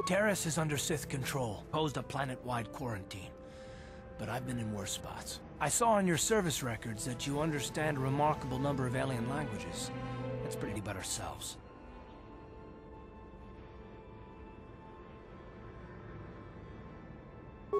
Terrace is under Sith control, posed a planet-wide quarantine. But I've been in worse spots. I saw on your service records that you understand a remarkable number of alien languages. That's pretty about ourselves.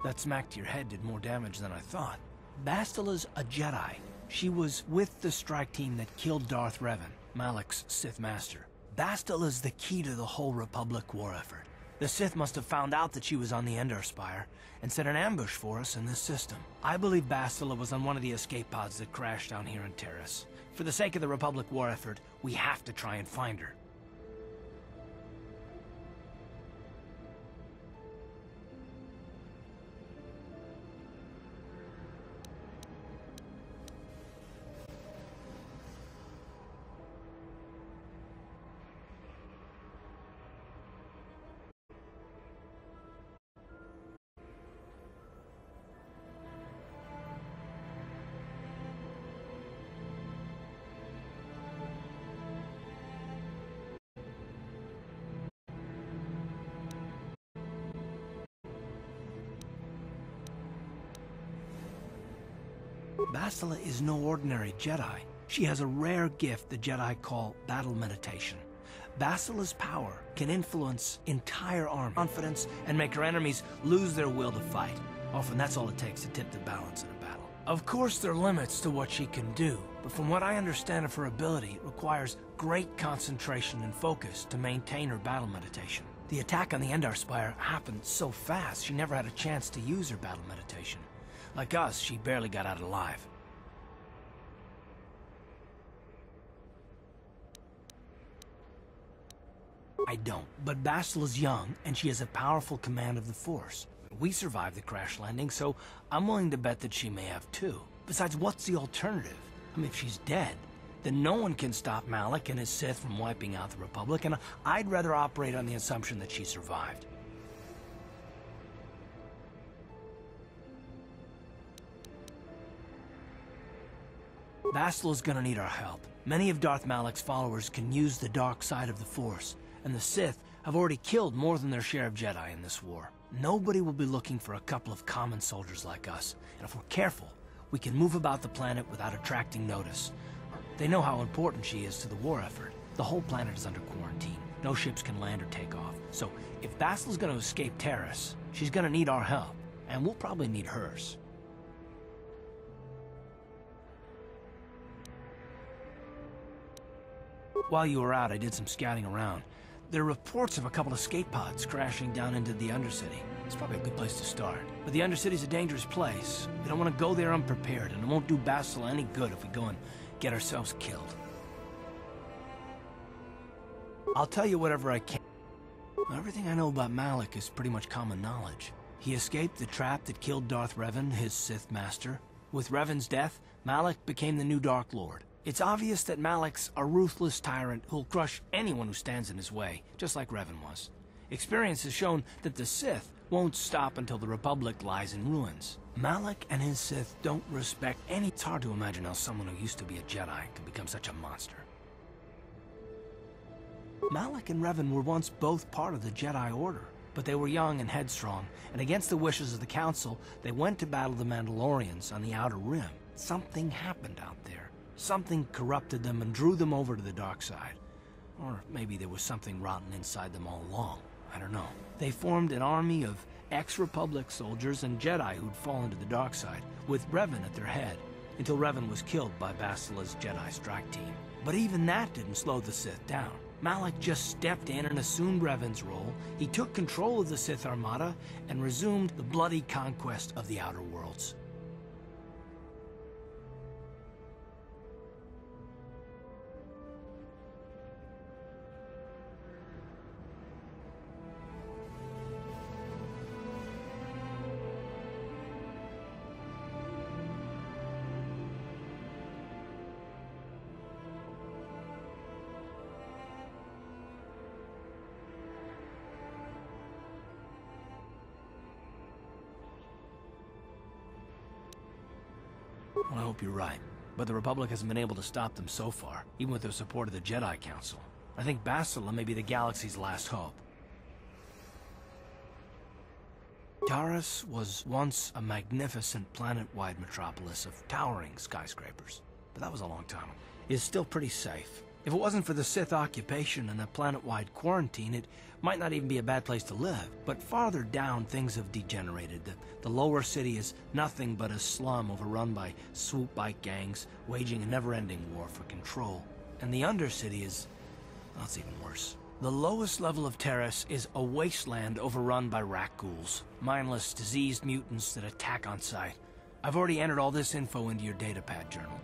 That smack to your head did more damage than I thought. Bastila's a Jedi. She was with the strike team that killed Darth Revan, Malak's Sith Master. Bastila's the key to the whole Republic war effort. The Sith must have found out that she was on the Endar Spire and set an ambush for us in this system. I believe Bastila was on one of the escape pods that crashed down here in Terrace. For the sake of the Republic war effort, we have to try and find her. Bastila is no ordinary Jedi. She has a rare gift the Jedi call battle meditation. Bastila's power can influence entire armies, confidence, and make her enemies lose their will to fight. Often that's all it takes to tip the balance in a battle. Of course there are limits to what she can do, but from what I understand of her ability, it requires great concentration and focus to maintain her battle meditation. The attack on the Endar Spire happened so fast, she never had a chance to use her battle meditation. Like us, she barely got out alive. I don't, but Bastila's young, and she has a powerful command of the Force. We survived the crash landing, so I'm willing to bet that she may have too. Besides, what's the alternative? I mean, if she's dead, then no one can stop Malak and his Sith from wiping out the Republic, and I'd rather operate on the assumption that she survived. Bastila's gonna need our help. Many of Darth Malak's followers can use the dark side of the Force, and the Sith have already killed more than their share of Jedi in this war. Nobody will be looking for a couple of common soldiers like us, and if we're careful, we can move about the planet without attracting notice. They know how important she is to the war effort. The whole planet is under quarantine. No ships can land or take off. So if Bastila's gonna escape Terrace, she's gonna need our help, and we'll probably need hers. While you were out, I did some scouting around. There are reports of a couple escape pods crashing down into the Undercity. It's probably a good place to start. But the Undercity's a dangerous place. We don't want to go there unprepared, and it won't do Bastila any good if we go and get ourselves killed. I'll tell you whatever I can. Everything I know about Malak is pretty much common knowledge. He escaped the trap that killed Darth Revan, his Sith Master. With Revan's death, Malak became the new Dark Lord. It's obvious that Malak's a ruthless tyrant who'll crush anyone who stands in his way, just like Revan was. Experience has shown that the Sith won't stop until the Republic lies in ruins. Malak and his Sith don't respect any... It's hard to imagine how someone who used to be a Jedi could become such a monster. Malak and Revan were once both part of the Jedi Order, but they were young and headstrong, and against the wishes of the Council, they went to battle the Mandalorians on the Outer Rim. Something happened out there. Something corrupted them and drew them over to the dark side. Or maybe there was something rotten inside them all along. I don't know. They formed an army of ex-Republic soldiers and Jedi who'd fallen to the dark side, with Revan at their head, until Revan was killed by Bastila's Jedi strike team. But even that didn't slow the Sith down. Malak just stepped in and assumed Revan's role. He took control of the Sith Armada and resumed the bloody conquest of the Outer Worlds. Well, I hope you're right. But the Republic hasn't been able to stop them so far, even with the support of the Jedi Council. I think Bastila may be the galaxy's last hope. Taurus was once a magnificent planet-wide metropolis of towering skyscrapers, but that was a long time ago. It's still pretty safe. If it wasn't for the Sith occupation and a planet-wide quarantine, it might not even be a bad place to live. But farther down, things have degenerated. The lower city is nothing but a slum overrun by swoop bike gangs, waging a never-ending war for control. And the undercity is... well, it's even worse. The lowest level of Taurus is a wasteland overrun by rat ghouls, mindless, diseased mutants that attack on sight. I've already entered all this info into your datapad journal.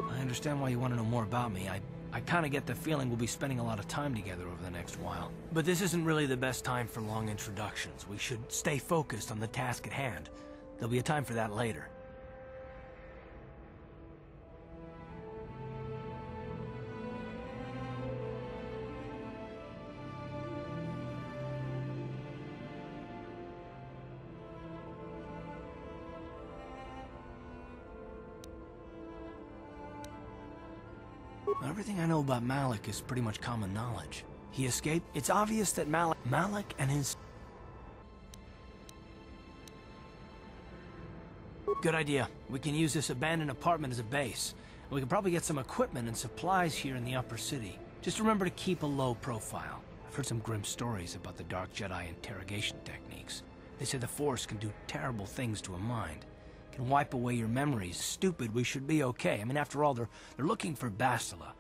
I understand why you want to know more about me. I kind of get the feeling we'll be spending a lot of time together over the next while. But this isn't really the best time for long introductions. We should stay focused on the task at hand. There'll be a time for that later. Everything I know about Malik is pretty much common knowledge. He escaped. It's obvious that Malik and his... Good idea. We can use this abandoned apartment as a base. We can probably get some equipment and supplies here in the upper city. Just remember to keep a low profile. I've heard some grim stories about the Dark Jedi interrogation techniques. They say the Force can do terrible things to a mind. Can wipe away your memories. Stupid, we should be okay. I mean, after all, they're looking for Bastila.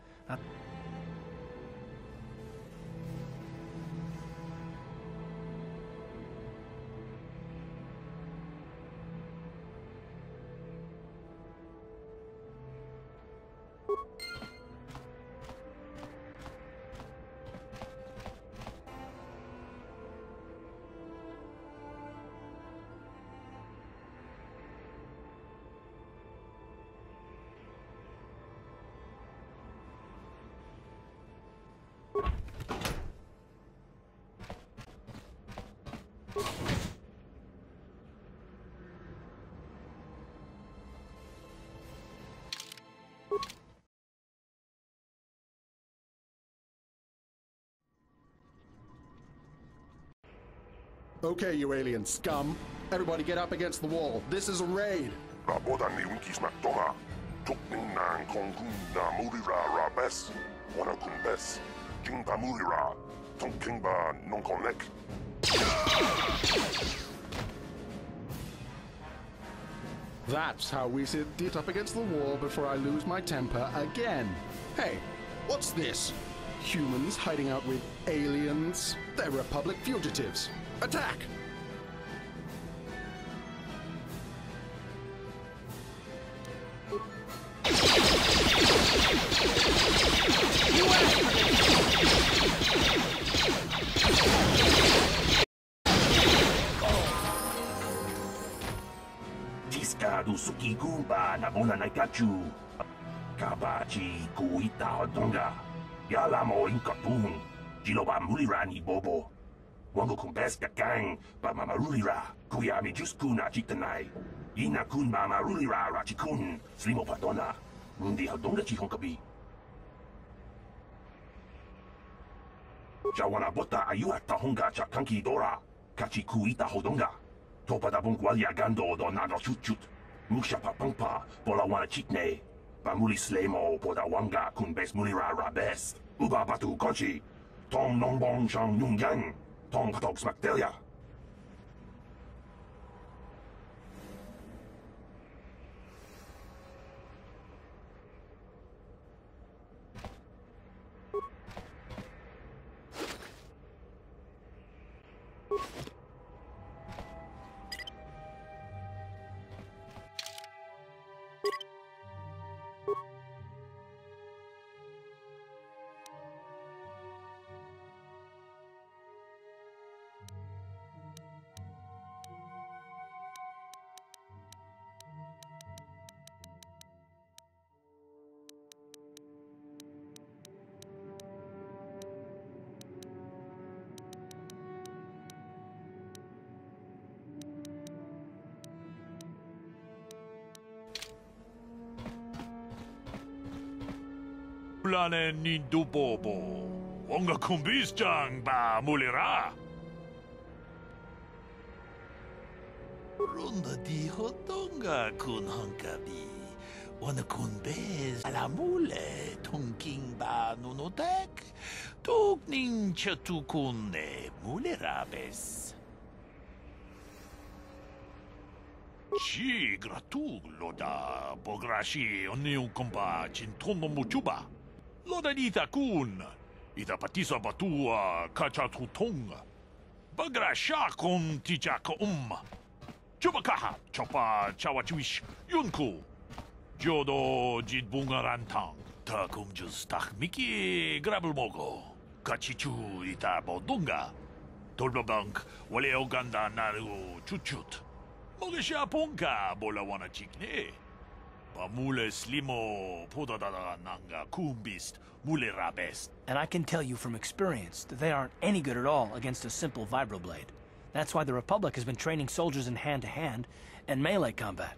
Okay, you alien scum. Everybody get up against the wall. This is a raid. Rabodani unkisnak toha. Tukning nang kongkun na murira rabes. Wana kumbes. Kingba murira. Tong kingba nonkonek. That's how we sit it up against the wall before I lose my temper again. Hey, what's this? Humans hiding out with aliens? They're Republic fugitives. Attack! Tiska do sukigumba na bona naikachu. Kabachi kuita odonga. Yalamo inkapun. Jiloba mulirani bobo. Wango kumbes kakang ba mamarulira. Kuyami juskuna chitanai. Ina kun mamarulira rachikun. Slimo patona. Mundi odonga chihonkabi. Jawana bota ayuata honga chakanki dora. Kachi kuita hodonga. Topa da bongwalia gando do nano chut. Musha papangpa pola wana chitne. Bamuli slemo poda wanga kunbes mulira rabes. Uba batu konchi. Tong nongbong shang yung yang. Tong katok smaktelia. mulane nindu bobo. Wonga kumbisjang ba mulera. Runda di hotonga kun hankabi. Wana kun bez alamule tongking ba nunotek. Tuk nin chatukune mulerabes. Si gratug loda bograshi oniu kompa cintono muchuba. Loda dita kun. Ita patisa batua kachatutonga. Bagrasha kon tijaka Chubakaha chopa chawachuish yunku. Jodo jidbungarantang. Ta kumjus tak miki grabulmogo. Kachichu ita bodunga. Tolbabank wale oganda naru chuchut. Mogesha ponka bola wana chikne. Pamule slimo podadada nanga kumbist mule rabest. And I can tell you from experience that they aren't any good at all against a simple vibroblade. That's why the Republic has been training soldiers in hand-to-hand and melee combat.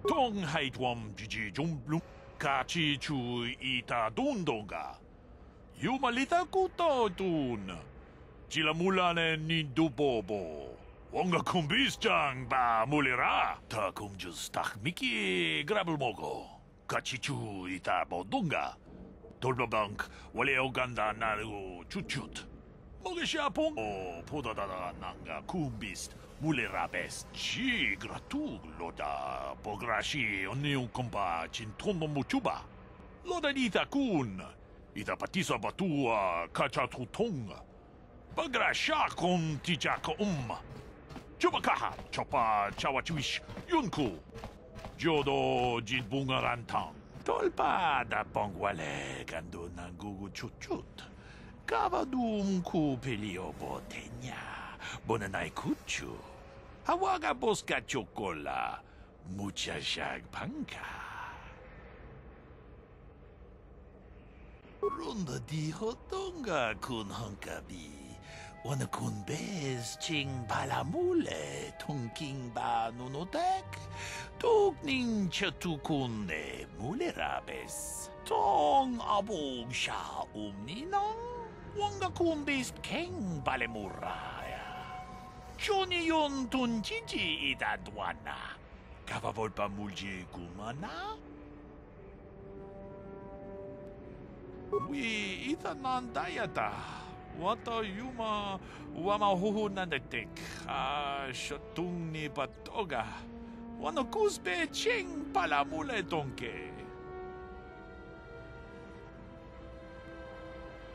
Tong haitwam jiji jumblum kachi chu ita dundonga. Yumalita kuto dun. Chilamulane nindu bobo. Wonga kumbisjang ba mulera. Ta kumjus tak miki grabulmogo. Kachi chu ita bodunga. Tolbabank wale oganda naru chuchut. Mogesha pong podadada nanga kumbist mulerabest. Chi gratug loda bograshi oniu kompa cintono muchuba. Loda dita kun. Ita patisa batua kachatutonga. Bagrasha kon tijaka Chubakaha chopa chawachuish yunku. Jodo jidbungarantang. Tolpa da pongwale kando nangugu chuchut. Kavadum ku pelio botenya. Bonanai kuchu. Hawaga boska chocola. Mucha shag panka. Runda di hotonga kun hankabi. Wana kun bez ching balamule. Tongking ba nunotek. Tuk nin chatukune mulerabes. Tong abog sha umninang. Wanga kumbist keng balemuraya. Johnny yon tunjiji idadwana. Kavavolpa mulje kumana. We itanandayata. Wata yuma wama huhu nandetek. Shatung ni patoga. Wano kusbe cheng palamule donke.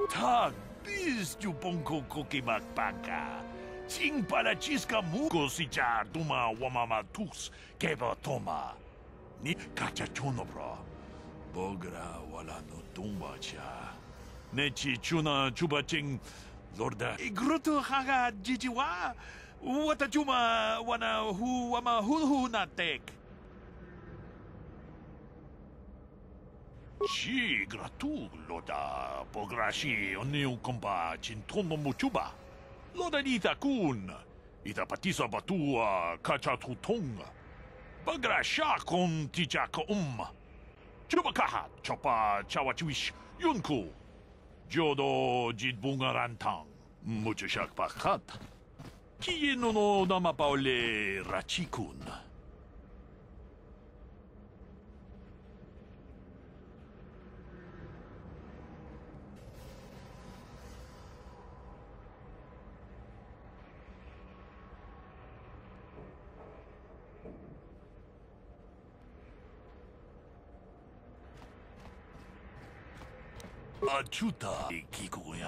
Tag bis tu ponko kokimak panka. Ching para chiska muko si cha duma wamama tus keba toma. Ni kachachono bro. Bogra wala no tumba cha. Nechi chuna chuba ching lorda. Igrutu haga jijiwa. Wata chuma wana hu wama hu na tek. Si gratug loda bograshi oniu kompa cintono muchuba. Loda dita kun. Ita patisa batua kachatutonga. Bagrasha kon tijaka Chubakaha chopa chawachuish yunku. Jodo jidbungarantang. Mucho shak pakat. Kieno no namapaole rachikun. Achuta kikuya.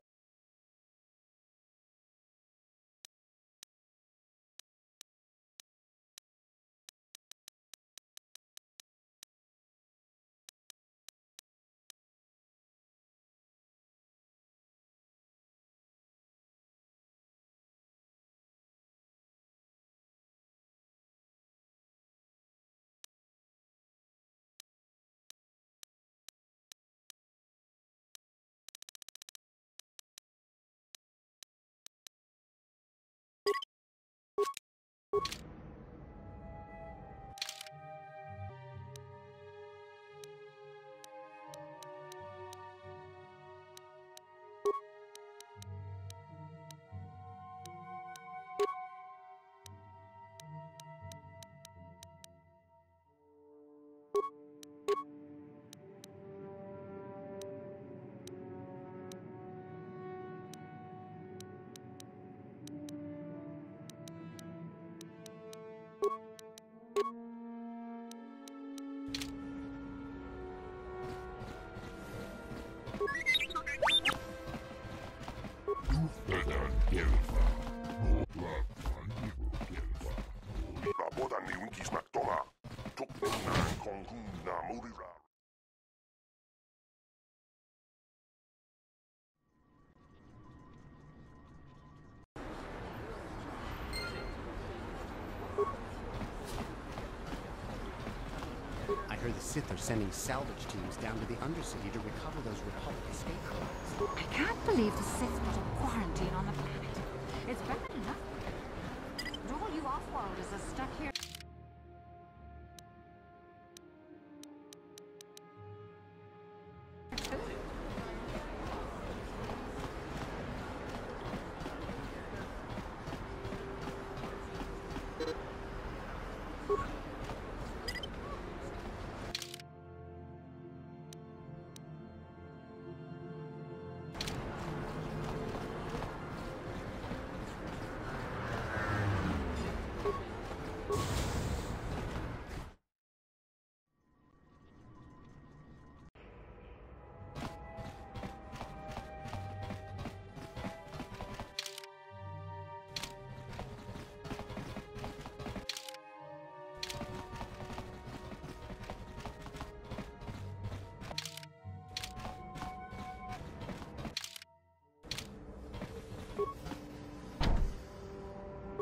Rani Winkies Macdona. Took the nine Kong Hu Na Murira. I heard the Sith are sending salvage teams down to the Undercity to recover those Republic escape pods. I can't believe the Sith put a quarantine on the planet. It's bad enough. And all you off-worlders are stuck here.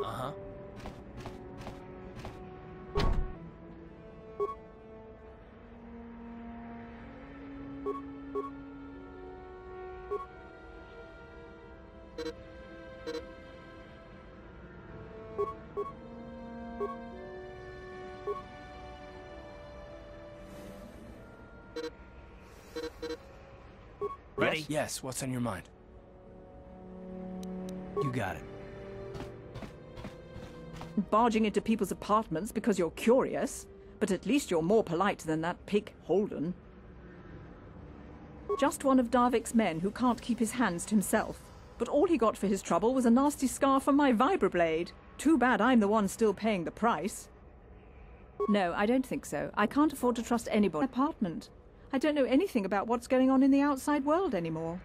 Uh-huh. Ready? Yes, what's on your mind? You got it. Barging into people's apartments because you're curious, but at least you're more polite than that pig Holden. Just one of Darvik's men who can't keep his hands to himself, but all he got for his trouble was a nasty scar from my vibroblade. Too bad I'm the one still paying the price. No, I don't think so. I can't afford to trust anybody in my apartment. I don't know anything about what's going on in the outside world anymore.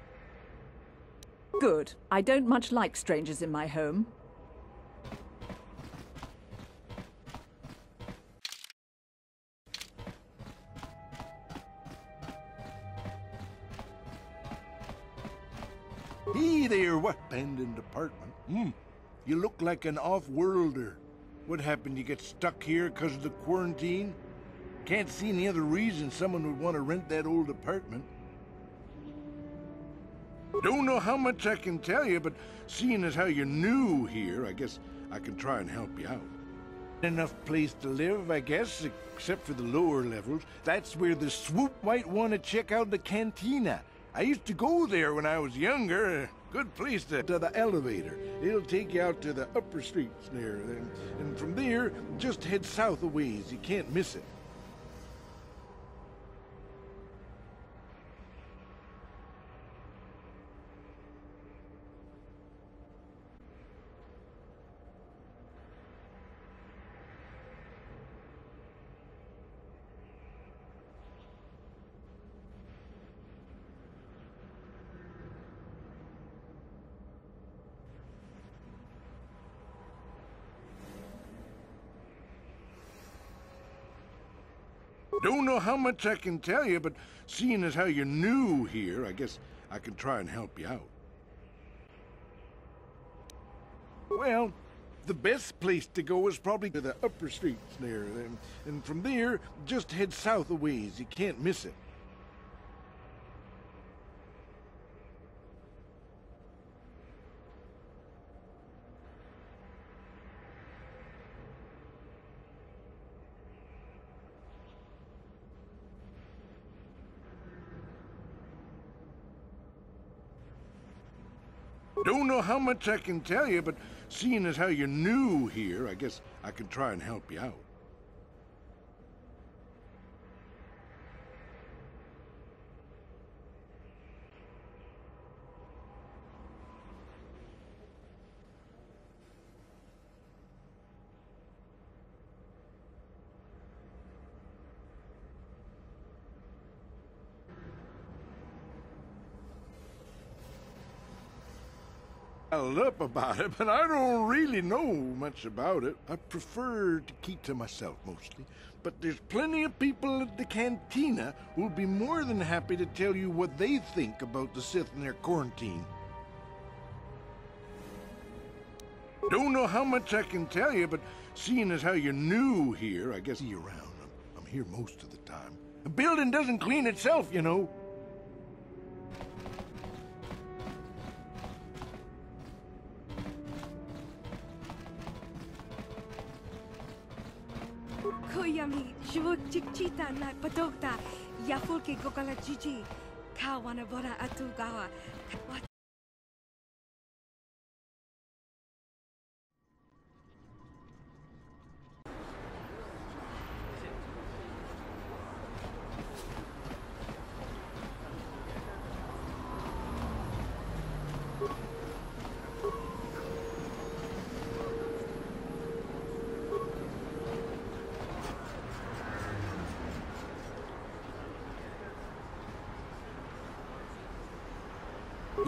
Good. I don't much like strangers in my home. Hey there, what? Abandoned apartment? You look like an off-worlder. What happened? You get stuck here because of the quarantine? Can't see any other reason someone would want to rent that old apartment. Don't know how much I can tell you, but seeing as how you're new here, I guess I can try and help you out. Enough place to live, I guess, except for the lower levels. That's where the swoop might want to check out the cantina. I used to go there when I was younger. Good place to the elevator. It'll take you out to the upper streets there. And from there, just head south a ways. You can't miss it. Don't know how much I can tell you, but seeing as how you're new here, I guess I can try and help you out. Well, the best place to go is probably to the upper streets there. And from there, just head south a ways. You can't miss it. Don't know how much I can tell you, but seeing as how you're new here, I guess I can try and help you out. up about it, but I don't really know much about it. I prefer to keep to myself mostly. But there's plenty of people at the cantina who'll be more than happy to tell you what they think about the Sith and their quarantine. Don't know how much I can tell you, but seeing as how you're new here, I guess you're around. I'm here most of the time. The building doesn't clean itself, you know. Koyami, Shivuk Chikchita, na Padokta, Yafulke Gokala Chichi, Kawanabora Atugawa.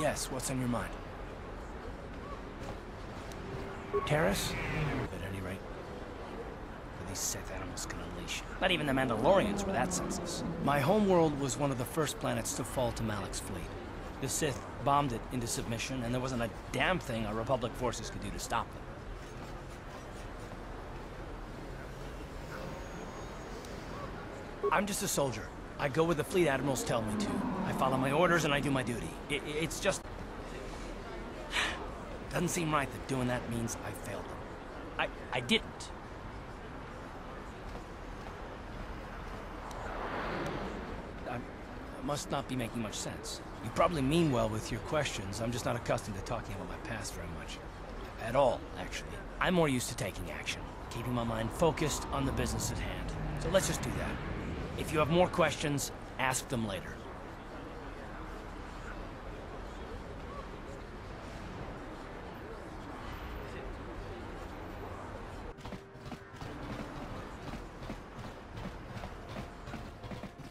Yes, what's on your mind? Terrace? At any rate, these Sith animals can unleash. Not even the Mandalorians were that senseless. My homeworld was one of the first planets to fall to Malak's fleet. The Sith bombed it into submission, and there wasn't a damn thing our Republic forces could do to stop them. I'm just a soldier. I go where the fleet admirals tell me to. I follow my orders and I do my duty. It's just... doesn't seem right that doing that means I failed them. I didn't. I must not be making much sense. You probably mean well with your questions. I'm just not accustomed to talking about my past very much. At all, actually. I'm more used to taking action, keeping my mind focused on the business at hand. So let's just do that. If you have more questions, ask them later.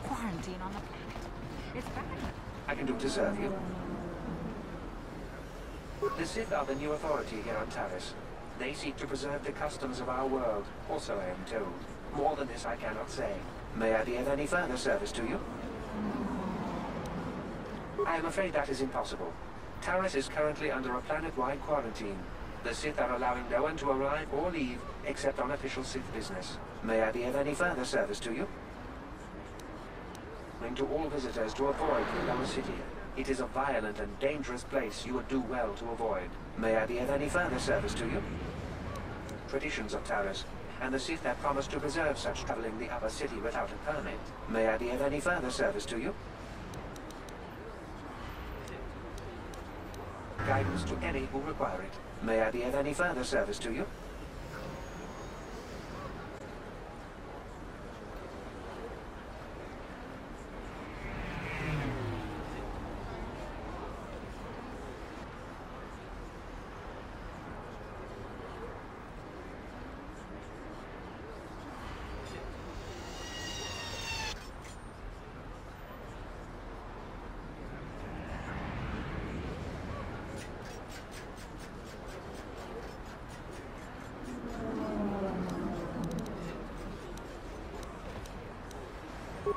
Quarantine on the planet. It's bad. I can do to serve you. The Sith are the new authority here on Taris. They seek to preserve the customs of our world, also I am told. More than this I cannot say. May I be of any further service to you? I am afraid that is impossible. Taris is currently under a planet-wide quarantine. The Sith are allowing no one to arrive or leave except on official Sith business. May I be of any further service to you? To all visitors to avoid the lower city. It is a violent and dangerous place you would do well to avoid. May I be of any further service to you? Traditions of Taris, and the Sith have promised to preserve such traveling the upper city without a permit. May I be of any further service to you? Guidance to any who require it. May I be of any further service to you?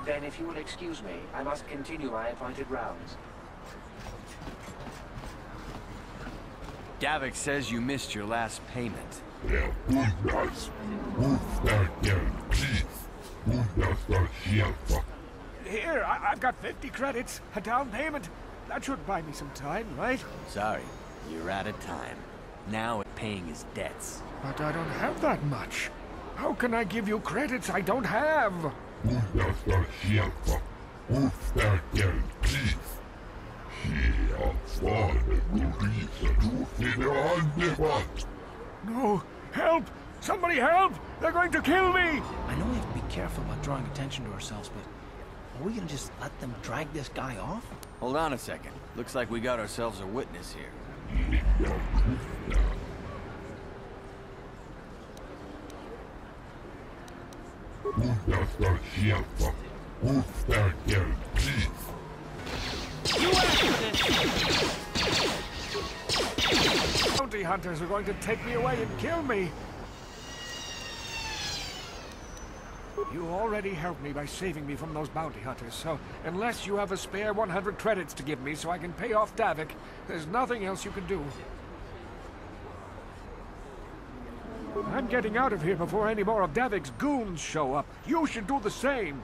Then, if you will excuse me, I must continue my appointed rounds. Davik says you missed your last payment. Here, I've got 50 credits, a down payment. That should buy me some time, right? Sorry, you're out of time. Now paying his debts. But I don't have that much. How can I give you credits I don't have? No! Help! Somebody help! They're going to kill me! I know we have to be careful about drawing attention to ourselves, but are we gonna just let them drag this guy off? Hold on a second. Looks like we got ourselves a witness here. You after this! bounty hunters are going to take me away and kill me. You already helped me by saving me from those bounty hunters, so unless you have a spare 100 credits to give me so I can pay off Davik, there's nothing else you can do. I'm getting out of here before any more of Davik's goons show up. You should do the same.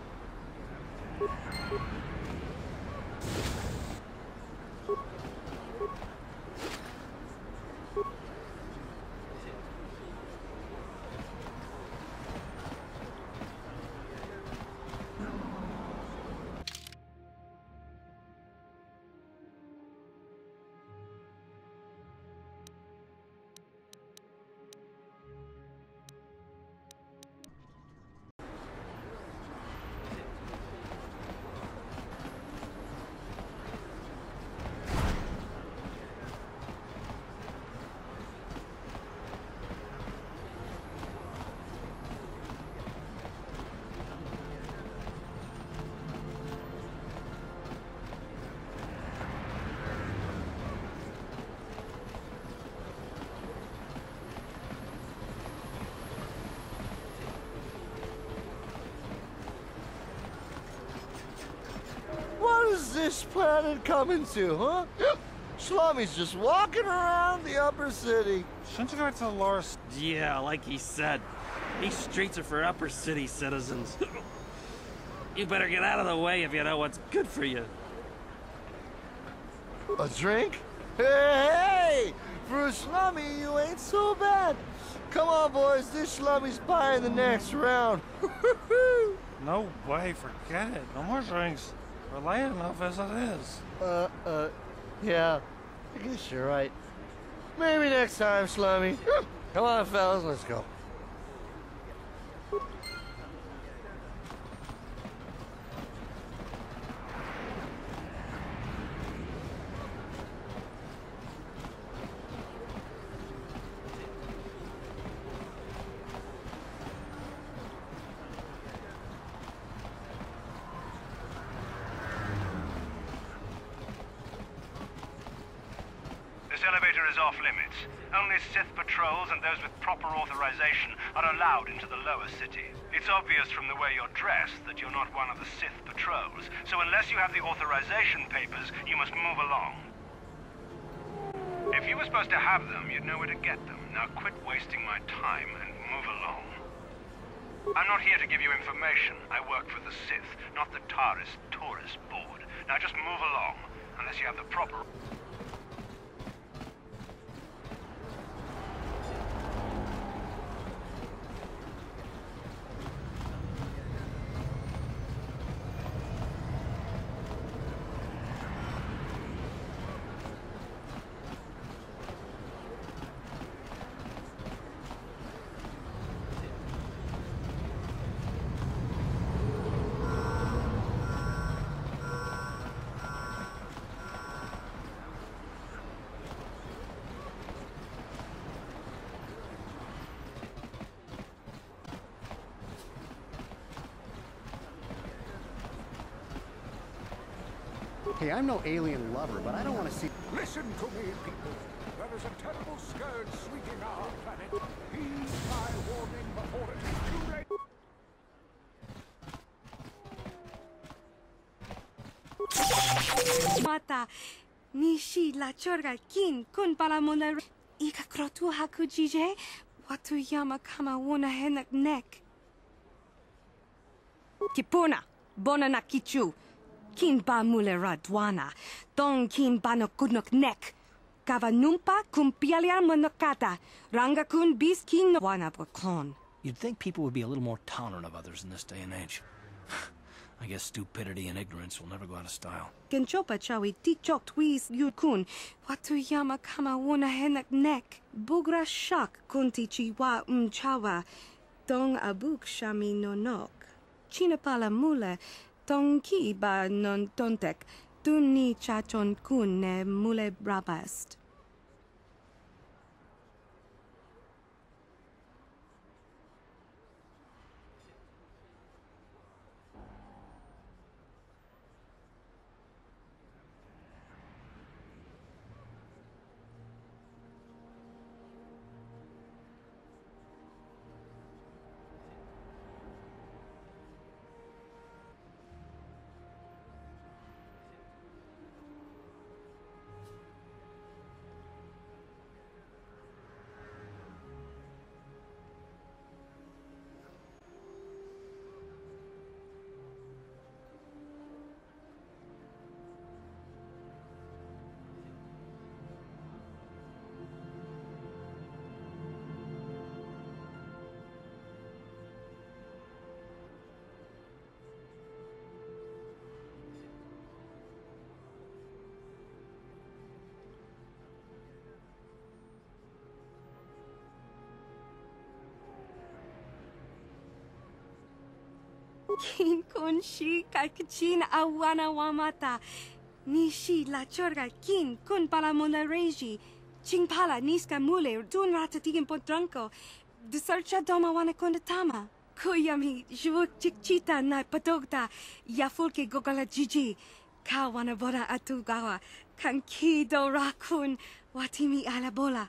What is this planet coming to, huh? Shlommy's just walking around the upper city. Shouldn't you go to Loris? Yeah, like he said. These streets are for upper city citizens. You better get out of the way if you know what's good for you. A drink? Hey! For a Shlommy, you ain't so bad. Come on, boys. This Shlommy's buying the next round. No way, forget it. No more drinks. We're late enough as it is. Yeah. I guess you're right. Maybe next time, Slummy. Come on, fellas, let's go. This elevator is off limits. Only Sith patrols and those with proper authorization are allowed into the lower city. It's obvious from the way you're dressed that you're not one of the Sith patrols, so unless you have the authorization papers, you must move along. If you were supposed to have them, you'd know where to get them. Now quit wasting my time and move along. I'm not here to give you information. I work for the Sith, not the Taris Tourist Board. Now just move along, unless you have the proper... Hey, I'm no alien lover, but I don't want to see... Listen to me, people. There is a terrible scourge sweeping our planet. Heed my warning before it is too late. Mata, nishi la chorga kin kun para mona ika krotu haku jije watu yama kama wona henak nek. Kipuna, bona na kichu. Kin ba mule radwana, don kin ba no kunok nek. Kava numpa kumpialia monokata, ranga kun bis kin no wana bokon. You'd think people would be a little more tolerant of others in this day and age. I guess stupidity and ignorance will never go out of style. Genchopa chawi tichok twis yukun, watu yama kama wona henak nek. Bugra shak kunti chiwa chawa, dong abuk shami nonok. Chinapala mule, Tong ki ba non tontek, tu ni chachon kun ne mule brabast. Kin kun shi kakachin awana wamata. Nishi la chorga kin kun pala mula reji. Ching pala niska mule dun ratatigin potranco. De searcha doma wana kondatama. Kuyami jvuk chikchita na patogta. Yafulke gogala jiji. Ka wana bola atugawa. Kankido rakun watimi alabola.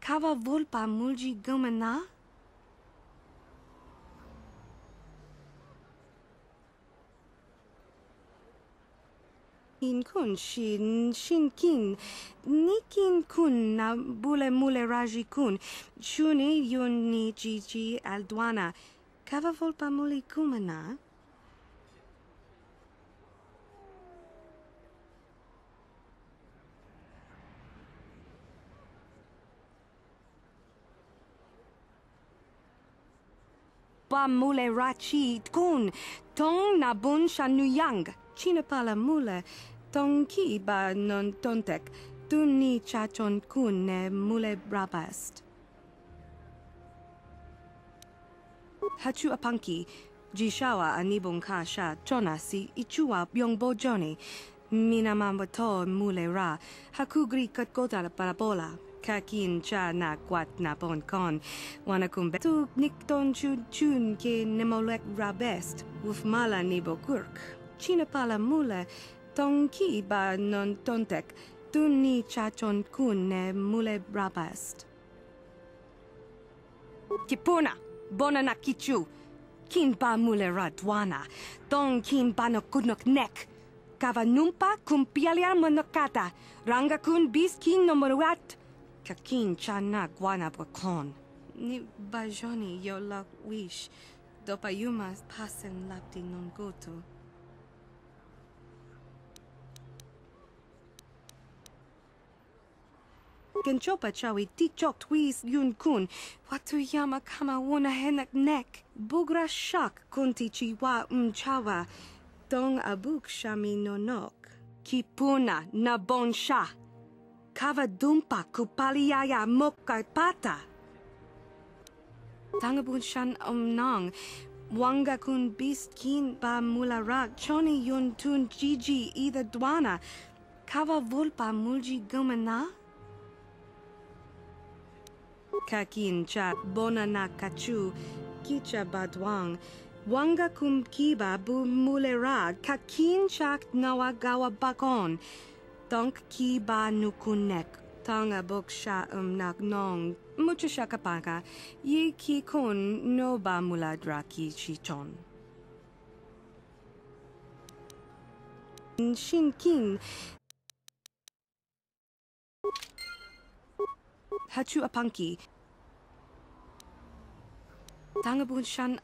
Kava volpa mulji gumana? In kun shin kin nikin kun na bule mule raji kun shuni yun ni jiji aldwana. Kava volpa muli gumana? Ba mule rachi kun tong na bun shanuyang china pala mule tong ki ba non tontek tun ni chachon kun ne mule brabast. Hachu apanki jishawa anibong kasha chona si ichua byongbo joni minamambato mule ra hakugri katgota la parabola. Kakin cha na kwat na bon kon wanakumbe tu nikton chun ke nemolek rabest uf mala nibo kurk china pala mule tong ki ba non tontek tun ni chachon kun ne mule rabest. Kipuna bona na kichu kin ba mule radwana tong kin ba no kudnok nek kava numpa kumpialia monokata ranga kun bis kin no moruat Kakin chana guana brakon. Ni bajoni yo la wish. Dopa yuma pasen lapti non goto. Genchopa chawi tichok twis yun kun. Watu yama kama wona henak nek. Bugra shak kunti chiwa chawa. Dong abuk shami nonok. Kipuna na bon sha. Kava dumpa kupaliaya moka pata. Tangabun shan omnang. Wanga kun bist kin ba mularak. Choni yun tun jiji either dwana. Kava volpa mulji gumana. Kakin cha bona na kachu. Kicha badwang. Wanga kum kiba bu mulera. Kakin chak nawagawa bakon. Donk ki ba nukunek, tanga boksha nagnong, mucha shakapaka, ye ki kun no ba muladra ki chichon. Shin kin. Hachu apanki. Tanga bun shan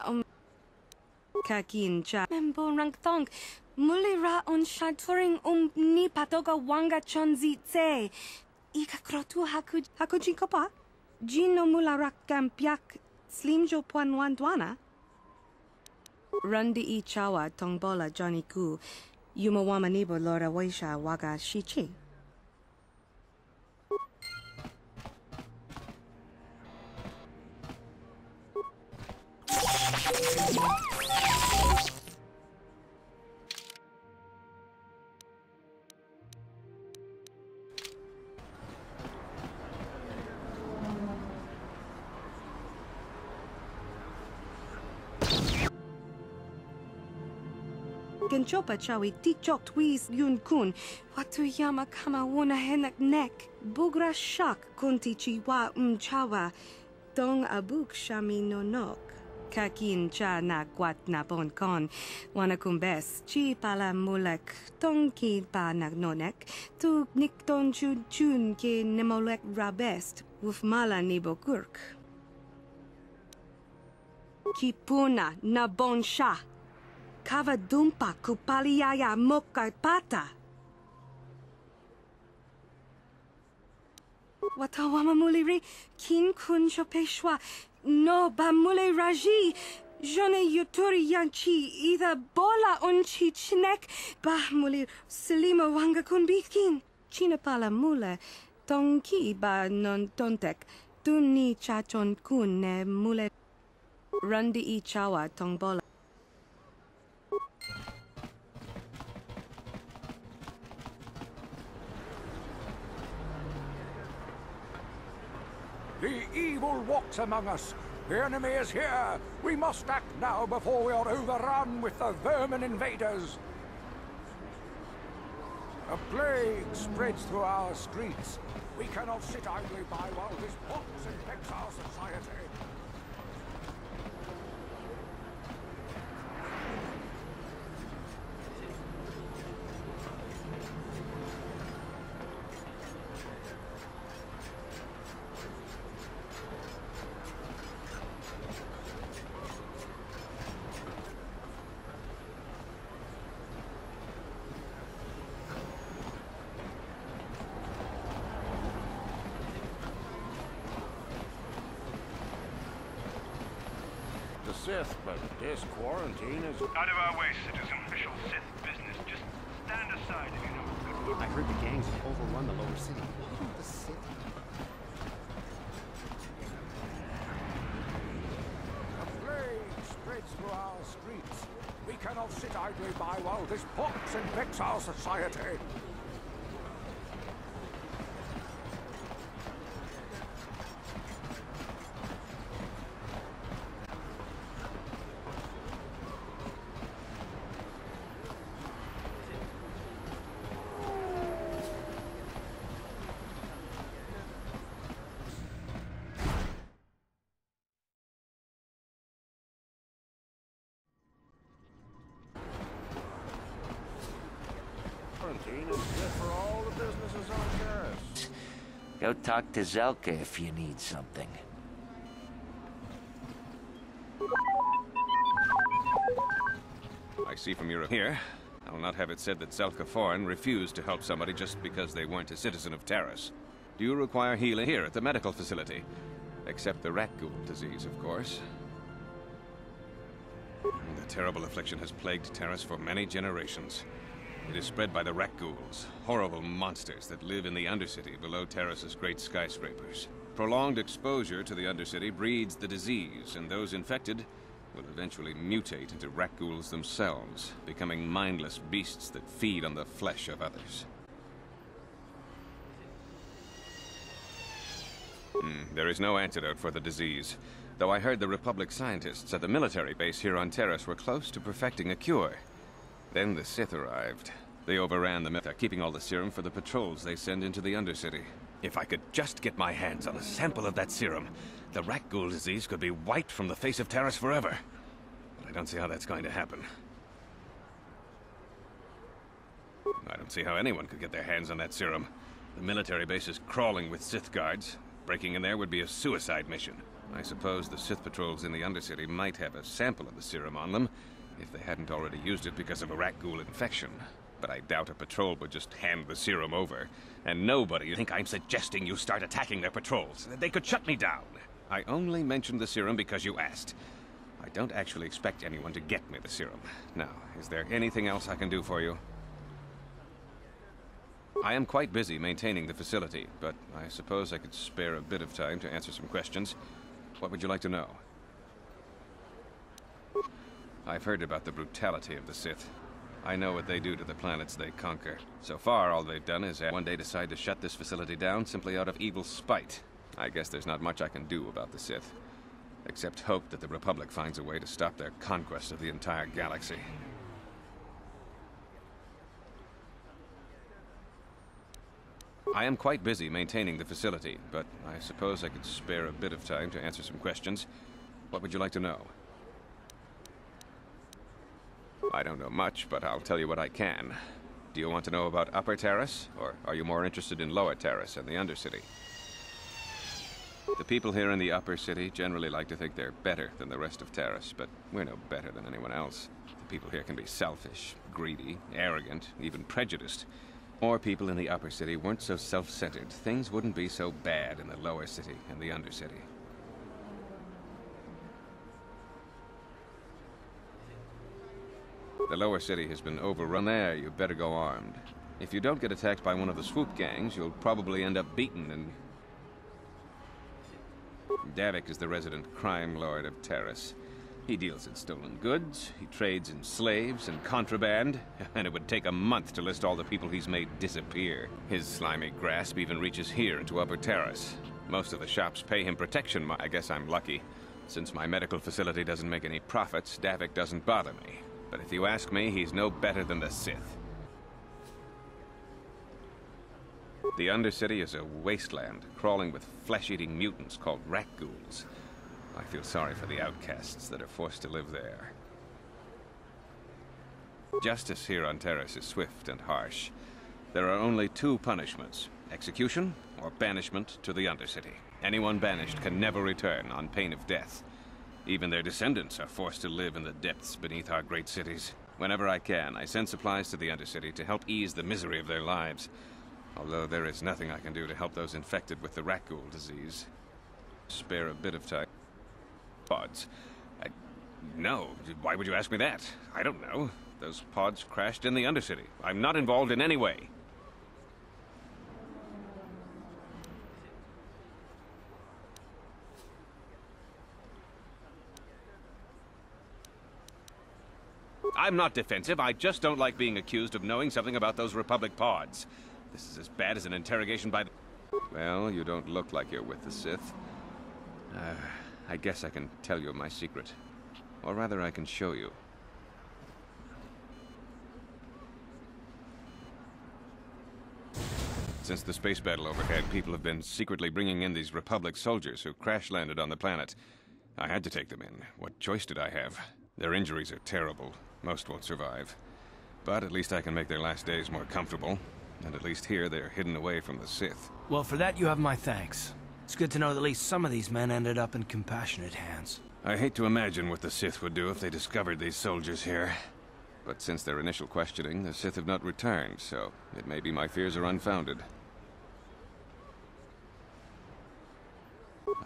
kakin cha. Membo rank tong. Mulira on shaturing ni patoga wanga chonzi tse. Ika krotu hakuji kopa. Jino mularak kampiak slimjo puan wandwana. Rundi I chawa tongbola Johnny ku. Yumawama nibo lora waisha waga shichi. Genchopa chawi tichok twis yun kun. Watu yama kama wona henak nek. Bugra shak kunti chiwa chawa. Dong abuk shami nonok. kakin cha na kwat na bon kon. Wana kumbes, chi pala mulek, tong ki pa nagnonek, tu nikton chun ki nemolek rabest, wuf mala nibo kurk. Ki puna na bon sha. Kava dumpa kupaliaya moka pata. Watawama muliri kin kun chopeshwa no ba mule raji jone yuturi yanchi either bola unchi chinek ba muli selima wanga kun bikin china pala mule tonki ba non tontek tuni chachon kun ne mule randi I chawa tong bola. The evil walks among us. The enemy is here. We must act now before we are overrun with the vermin invaders. A plague spreads through our streets. We cannot sit idly by while this pox infects our society. Sith, but this quarantine is... Out of our way, citizen. Official Sith business. Just stand aside if you know good work. I heard the gangs have overrun the lower city. Why don't the Sith... A plague spreads through our streets. We cannot sit idly by while this pox infects our society. Quarantine is good for all the businesses on Terrace. Go talk to Zelka if you need something. I see from your here, I'll not have it said that Zelka Foreign refused to help somebody just because they weren't a citizen of Terrace. Do you require healing here at the medical facility? Except the rat ghoul disease, of course. The terrible affliction has plagued Terrace for many generations. It is spread by the rat ghouls, horrible monsters that live in the Undercity below Terrace's great skyscrapers. Prolonged exposure to the Undercity breeds the disease, and those infected will eventually mutate into rat ghouls themselves, becoming mindless beasts that feed on the flesh of others. There is no antidote for the disease, though I heard the Republic scientists at the military base here on Terrace were close to perfecting a cure. Then the Sith arrived. They overran the method, keeping all the serum for the patrols they send into the Undercity. If I could just get my hands on a sample of that serum, the rat ghoul disease could be wiped from the face of Terrace forever. But I don't see how that's going to happen. I don't see how anyone could get their hands on that serum. The military base is crawling with Sith guards. Breaking in there would be a suicide mission. I suppose the Sith patrols in the Undercity might have a sample of the serum on them, if they hadn't already used it because of a rat ghoul infection. But I doubt a patrol would just hand the serum over. And nobody... You think I'm suggesting you start attacking their patrols? They could shut me down. I only mentioned the serum because you asked. I don't actually expect anyone to get me the serum. Now, is there anything else I can do for you? I am quite busy maintaining the facility, but I suppose I could spare a bit of time to answer some questions. What would you like to know? I've heard about the brutality of the Sith. I know what they do to the planets they conquer. So far, all they've done is one day decide to shut this facility down simply out of evil spite. I guess there's not much I can do about the Sith, except hope that the Republic finds a way to stop their conquest of the entire galaxy. I am quite busy maintaining the facility, but I suppose I could spare a bit of time to answer some questions. What would you like to know? I don't know much, but I'll tell you what I can. Do you want to know about Upper Terrace, or are you more interested in Lower Terrace and the Undercity? The people here in the Upper City generally like to think they're better than the rest of Terrace, but we're no better than anyone else. The people here can be selfish, greedy, arrogant, even prejudiced. Or people in the Upper City weren't so self-centered, things wouldn't be so bad in the Lower City and the Undercity. The Lower City has been overrun there. You better go armed. If you don't get attacked by one of the swoop gangs, you'll probably end up beaten and... Davik is the resident crime lord of Terrace. He deals in stolen goods, he trades in slaves and contraband, and it would take a month to list all the people he's made disappear. His slimy grasp even reaches here into Upper Terrace. Most of the shops pay him protection money. I guess I'm lucky. Since my medical facility doesn't make any profits, Davik doesn't bother me. But if you ask me, he's no better than the Sith. The Undercity is a wasteland, crawling with flesh-eating mutants called rat ghouls. I feel sorry for the outcasts that are forced to live there. Justice here on Terrace is swift and harsh. There are only two punishments: execution or banishment to the Undercity. Anyone banished can never return on pain of death. Even their descendants are forced to live in the depths beneath our great cities. Whenever I can, I send supplies to the Undercity to help ease the misery of their lives. Although there is nothing I can do to help those infected with the rat ghoul disease. Spare a bit of time. Pods. No, why would you ask me that? I don't know. Those pods crashed in the Undercity. I'm not involved in any way. I'm not defensive. I just don't like being accused of knowing something about those Republic pods. This is as bad as an interrogation by the... Well, you don't look like you're with the Sith. I guess I can tell you my secret. Or rather, I can show you. Since the space battle overhead, people have been secretly bringing in these Republic soldiers who crash-landed on the planet. I had to take them in. What choice did I have? Their injuries are terrible. Most won't survive. But at least I can make their last days more comfortable. And at least here, they're hidden away from the Sith. Well, for that you have my thanks. It's good to know that at least some of these men ended up in compassionate hands. I hate to imagine what the Sith would do if they discovered these soldiers here. But since their initial questioning, the Sith have not returned, so it may be my fears are unfounded.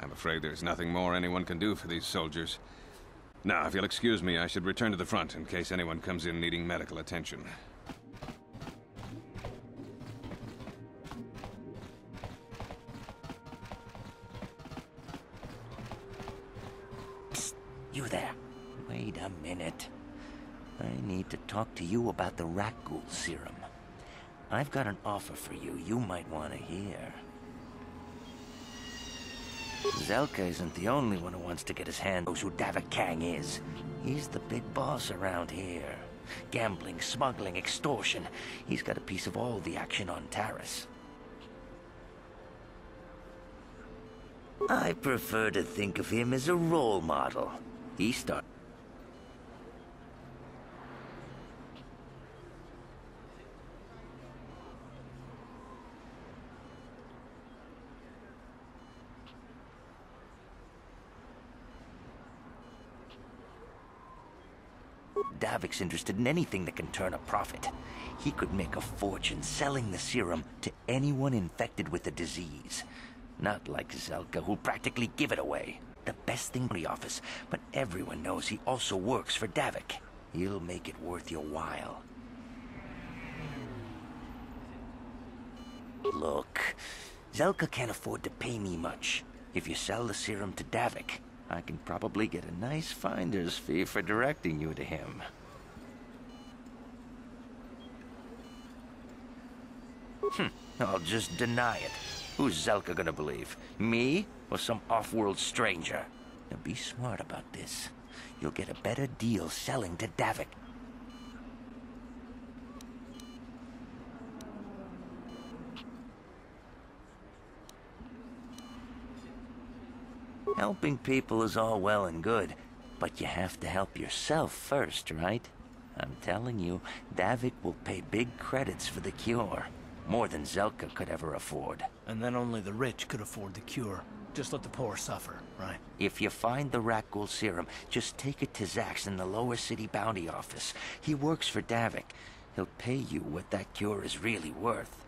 I'm afraid there's nothing more anyone can do for these soldiers. Now, if you'll excuse me, I should return to the front in case anyone comes in needing medical attention. Psst, you there. Wait a minute. I need to talk to you about the rat ghoul serum. I've got an offer for you might want to hear. Zelka isn't the only one who wants to get his hand on who Davik Kang is. He's the big boss around here. Gambling, smuggling, extortion. He's got a piece of all the action on Taris. I prefer to think of him as a role model. He started... Davik's interested in anything that can turn a profit. He could make a fortune selling the serum to anyone infected with the disease. Not like Zelka, who'll practically give it away. The best thing in the office, but everyone knows he also works for Davik. He'll make it worth your while. Look, Zelka can't afford to pay me much. If you sell the serum to Davik, I can probably get a nice finder's fee for directing you to him. I'll just deny it. Who's Zelka gonna believe? Me or some off-world stranger? Now be smart about this. You'll get a better deal selling to Davik. Helping people is all well and good, but you have to help yourself first, right? I'm telling you, Davik will pay big credits for the cure. More than Zelka could ever afford. And then only the rich could afford the cure. Just let the poor suffer, right? If you find the Rakghoul serum, just take it to Zax in the Lower City Bounty Office. He works for Davik. He'll pay you what that cure is really worth.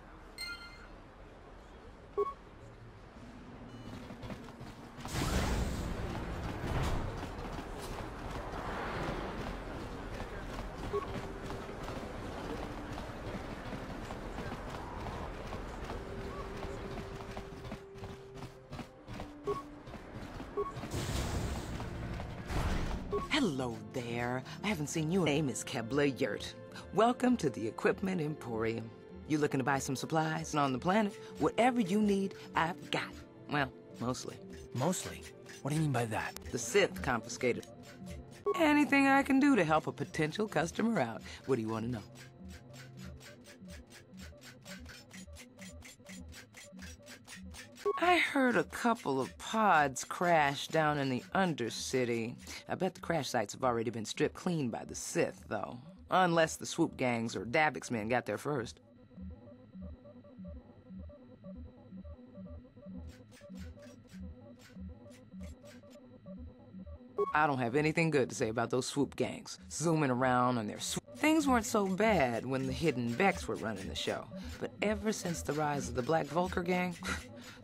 Hello there. I haven't seen you. My name is Kebla Yurt. Welcome to the Equipment Emporium. You looking to buy some supplies on the planet? Whatever you need, I've got. Well, mostly. Mostly? What do you mean by that? The Sith confiscated. Anything I can do to help a potential customer out. What do you want to know? I heard a couple of pods crash down in the Undercity. I bet the crash sites have already been stripped clean by the Sith, though. Unless the swoop gangs or Davik's men got there first. I don't have anything good to say about those swoop gangs. Zooming around on their Things weren't so bad when the Hidden Becks were running the show. But ever since the rise of the Black Vulcar gang,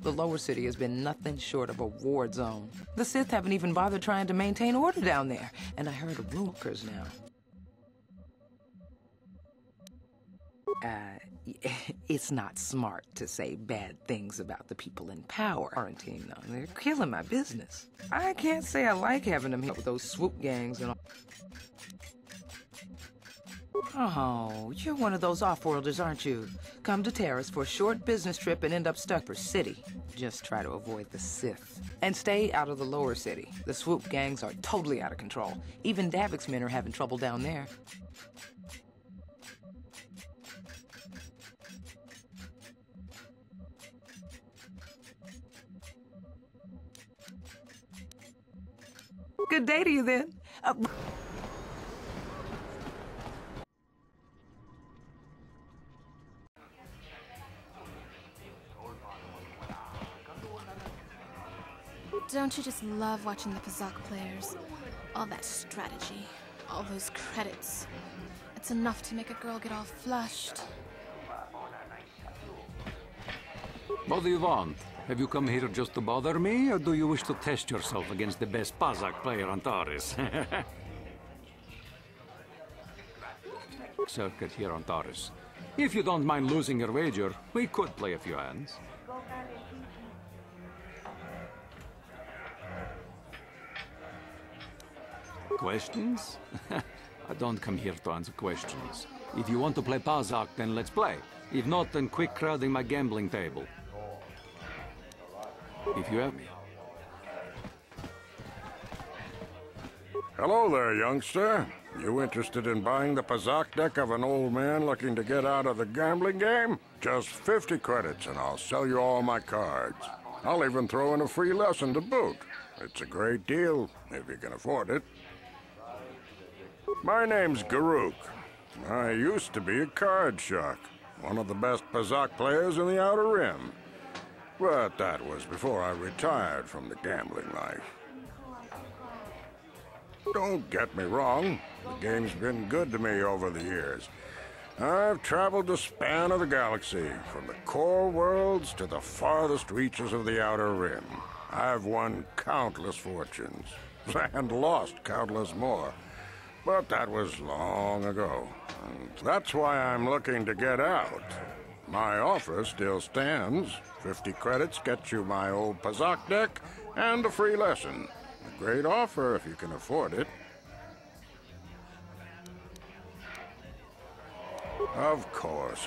the Lower City has been nothing short of a war zone. The Sith haven't even bothered trying to maintain order down there. And I heard of rumors now. It's not smart to say bad things about the people in power, Quarantine, though. They're killing my business. I can't say I like having them here with those swoop gangs and all. Oh, you're one of those off-worlders, aren't you? Come to Taris for a short business trip and end up stuck for city. Just try to avoid the Sith. And stay out of the Lower City. The swoop gangs are totally out of control. Even Davik's men are having trouble down there. Good day to you, then. Don't you just love watching the Pazaak players? All that strategy, all those credits. It's enough to make a girl get all flushed. What do you want? Have you come here just to bother me, or do you wish to test yourself against the best Pazaak player on Taris? Circuit here on Taris. If you don't mind losing your wager, we could play a few hands. Questions? I don't come here to answer questions. If you want to play Pazaak, then let's play. If not, then quit crowding my gambling table. If you have me. Hello there, youngster. You interested in buying the Pazaak deck of an old man looking to get out of the gambling game? Just 50 credits and I'll sell you all my cards. I'll even throw in a free lesson to boot. It's a great deal, if you can afford it. My name's Garuk. I used to be a card shark, one of the best Pazaak players in the Outer Rim. But that was before I retired from the gambling life. Don't get me wrong, the game's been good to me over the years. I've traveled the span of the galaxy, from the core worlds to the farthest reaches of the Outer Rim. I've won countless fortunes, and lost countless more. But that was long ago, and that's why I'm looking to get out. My offer still stands. 50 credits gets you my old Pazaak deck and a free lesson. A great offer if you can afford it. Of course.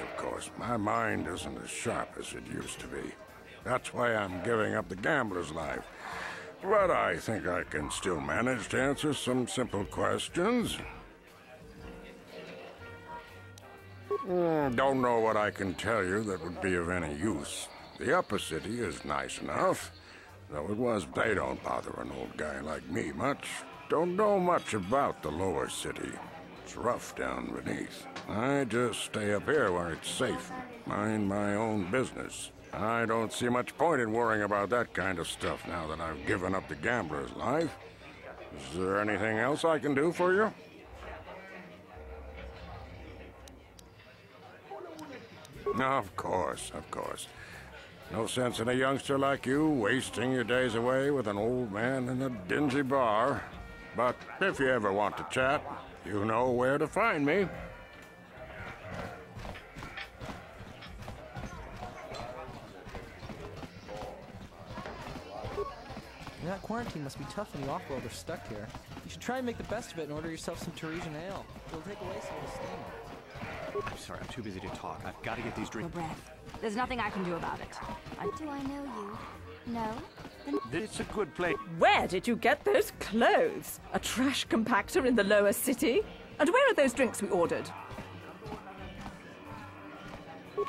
My mind isn't as sharp as it used to be. That's why I'm giving up the gambler's life. But I think I can still manage to answer some simple questions. Don't know what I can tell you that would be of any use. The Upper City is nice enough, though they don't bother an old guy like me much. Don't know much about the Lower City. It's rough down beneath. I just stay up here where it's safe. Mind my own business. I don't see much point in worrying about that kind of stuff now that I've given up the gambler's life. Is there anything else I can do for you? Of course, of course. No sense in a youngster like you wasting your days away with an old man in a dingy bar. But if you ever want to chat, you know where to find me. That quarantine must be tough when you off-world are stuck here. You should try and make the best of it and order yourself some Teresian ale. It'll take away some of the sting. I'm sorry, I'm too busy to talk. I've got to get these drinks. Breath. There's nothing I can do about it. Do I know you? No? It's a good place. Where did you get those clothes? A trash compactor in the lower city? And where are those drinks we ordered?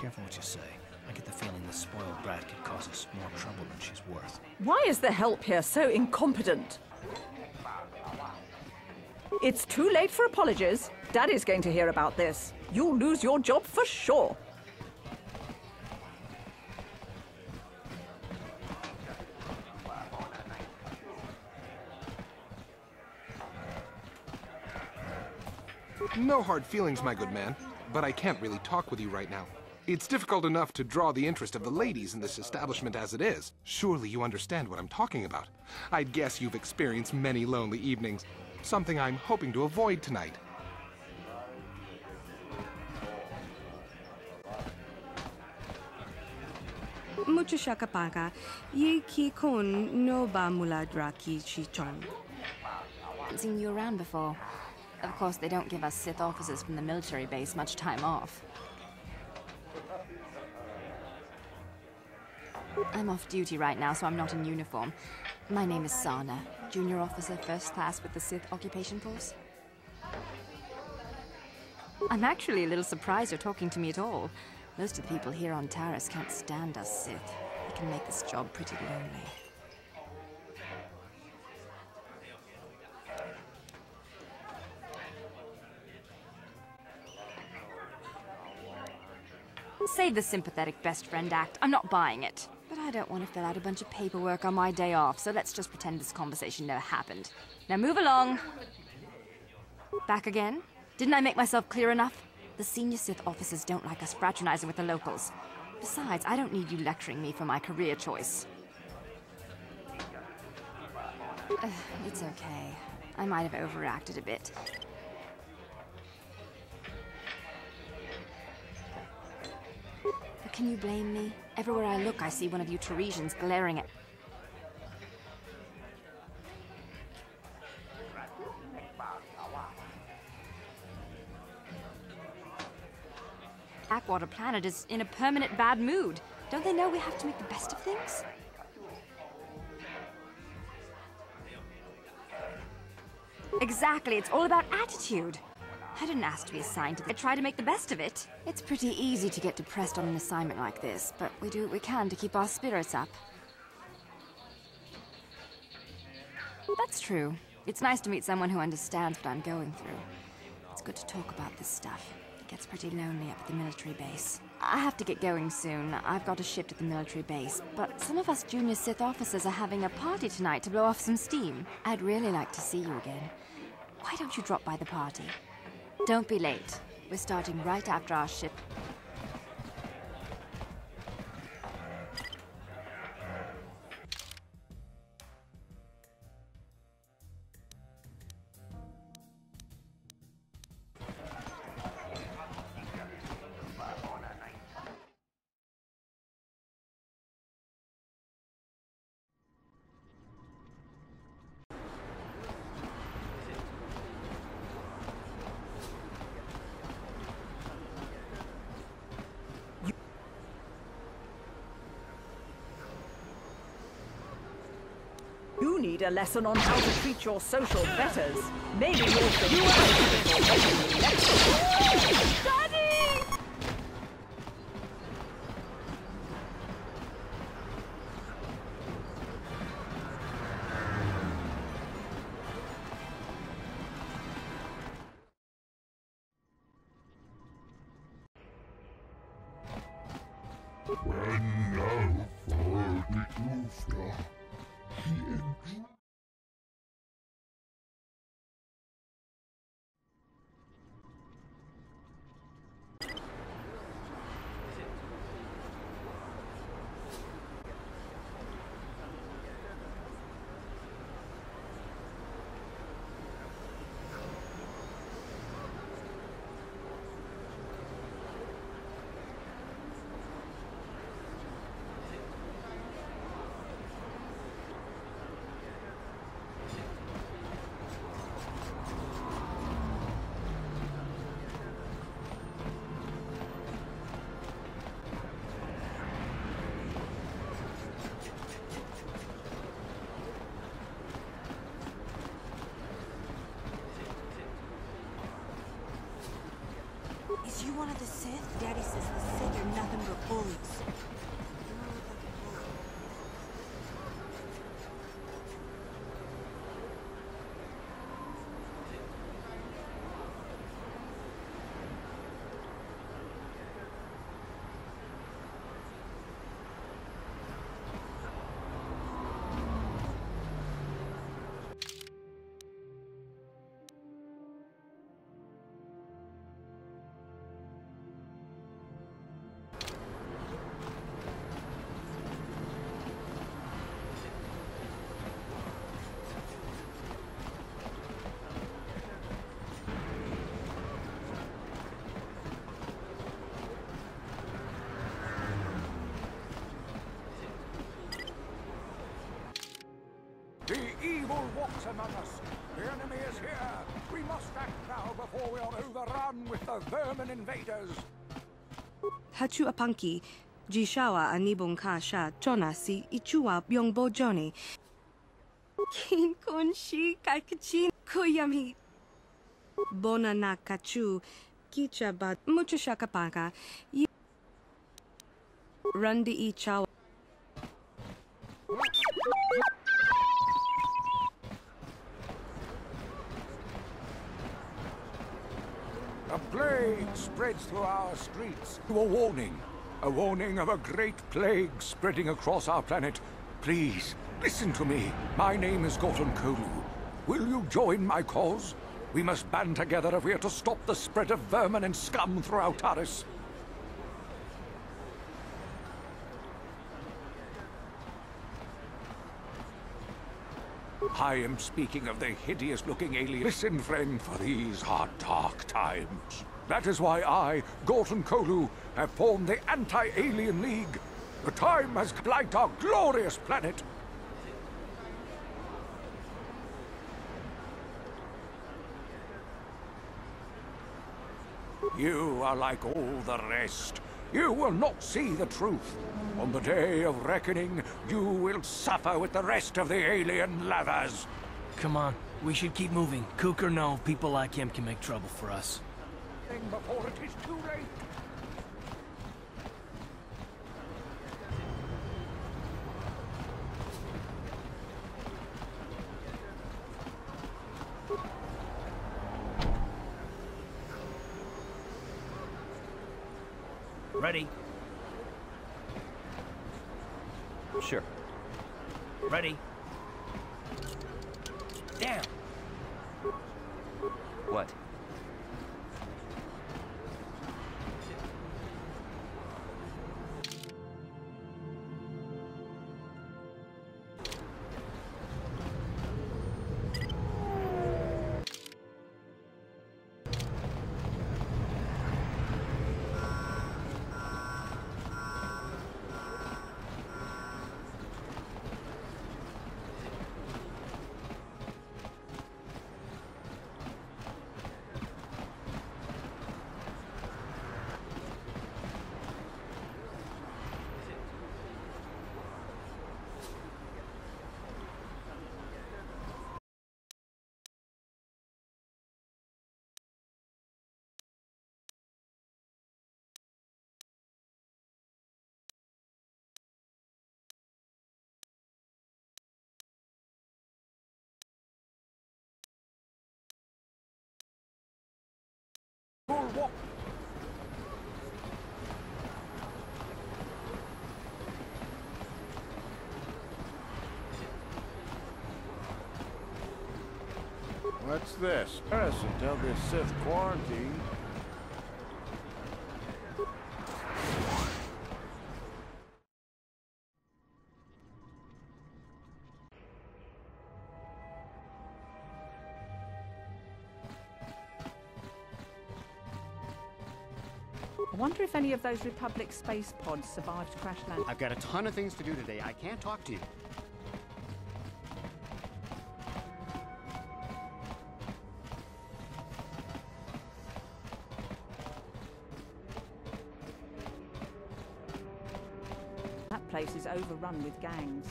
Careful what you say. I get the feeling this spoiled brat could cause us more trouble than she's worth. Why is the help here so incompetent? It's too late for apologies. Daddy's going to hear about this. You'll lose your job for sure. No hard feelings, my good man, but I can't really talk with you right now. It's difficult enough to draw the interest of the ladies in this establishment as it is. Surely you understand what I'm talking about. I'd guess you've experienced many lonely evenings, something I'm hoping to avoid tonight. Mucho shakapaga, ye ki kon no ba muladra ki chichon. Haven't seen you around before. Of course, they don't give us Sith officers from the military base much time off. I'm off duty right now, so I'm not in uniform. My name is Sana, junior officer, first class with the Sith Occupation Force. I'm actually a little surprised you're talking to me at all. Most of the people here on Taris can't stand us Sith. It can make this job pretty lonely. Save the sympathetic best friend act. I'm not buying it. But I don't want to fill out a bunch of paperwork on my day off, so let's just pretend this conversation never happened. Now move along. Back again? Didn't I make myself clear enough? The senior Sith officers don't like us fraternizing with the locals. Besides, I don't need you lecturing me for my career choice. It's okay. I might have overreacted a bit. But can you blame me? Everywhere I look, I see one of you Teresians glaring at... Blackwater Planet is in a permanent bad mood. Don't they know we have to make the best of things? Exactly, it's all about attitude. I didn't ask to be assigned to it. I try to make the best of it. It's pretty easy to get depressed on an assignment like this, but we do what we can to keep our spirits up. That's true. It's nice to meet someone who understands what I'm going through. It's good to talk about this stuff. It gets pretty lonely up at the military base. I have to get going soon. I've got a shift at the military base, but some of us junior Sith officers are having a party tonight to blow off some steam. I'd really like to see you again. Why don't you drop by the party? Don't be late. We're starting right after our shift. You need a lesson on how to treat your social betters. Maybe you'll... Is you one of the Sith? Daddy says the Sith are nothing but bullies. The evil walks among us. The enemy is here. We must act now before we are overrun with the vermin invaders. Hachu apanki, Jishawa anibong ka sha chona si ichua byongbo joni. Kin kon shi kaikachin koyami. Bona na kachu kicha ba mucho shakapaka. Randi ichawa. A plague spreads through our streets. A warning of a great plague spreading across our planet. Please, listen to me. My name is Gorton Kolu. Will you join my cause? We must band together if we are to stop the spread of vermin and scum throughout Taris. I am speaking of the hideous-looking alien. Listen, friend, for these are dark times. That is why I, Gorton Kolu, have formed the Anti-Alien League. The time has blight our glorious planet. You are like all the rest. You will not see the truth. On the day of reckoning, you will suffer with the rest of the alien lathers. Come on, we should keep moving. Kook or no, people like him can make trouble for us. Before it is too late. Ready? Sure. Ready? Down! What? What's this? Paris until this Sith quarantine. I wonder if any of those Republic space pods survived crash land. I've got a ton of things to do today. I can't talk to you. That place is overrun with gangs.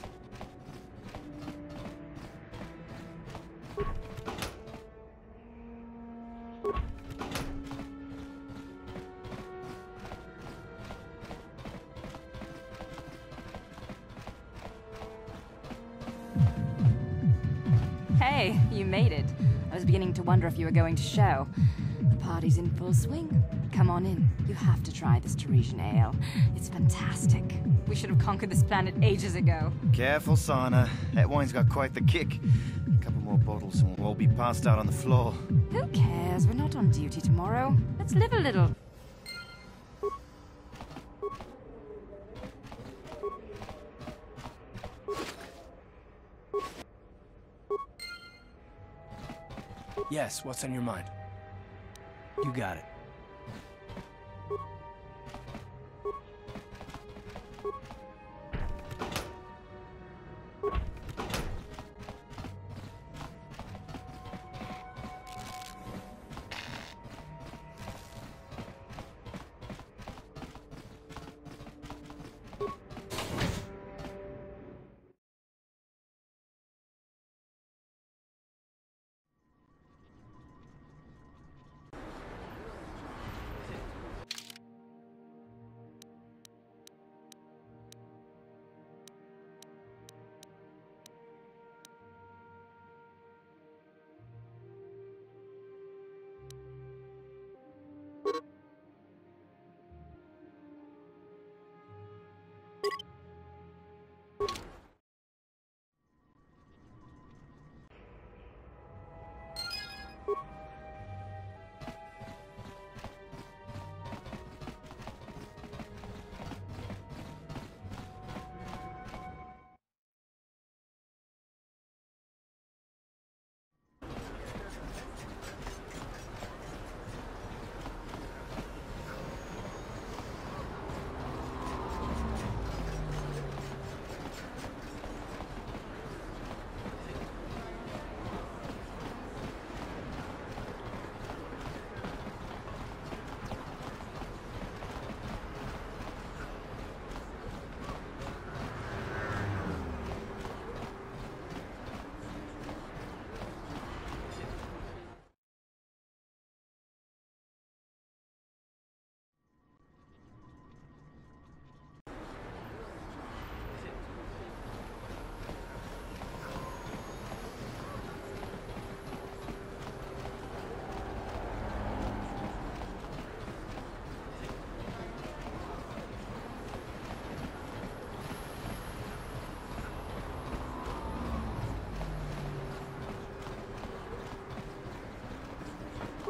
Hey, you made it. I was beginning to wonder if you were going to show. The party's in full swing. Come on in. You have to try this Teresian ale. It's fantastic. We should have conquered this planet ages ago. Careful, Sana. That wine's got quite the kick. A couple more bottles and we'll all be passed out on the floor. Who cares? We're not on duty tomorrow. Let's live a little. Yes, what's on your mind? You got it.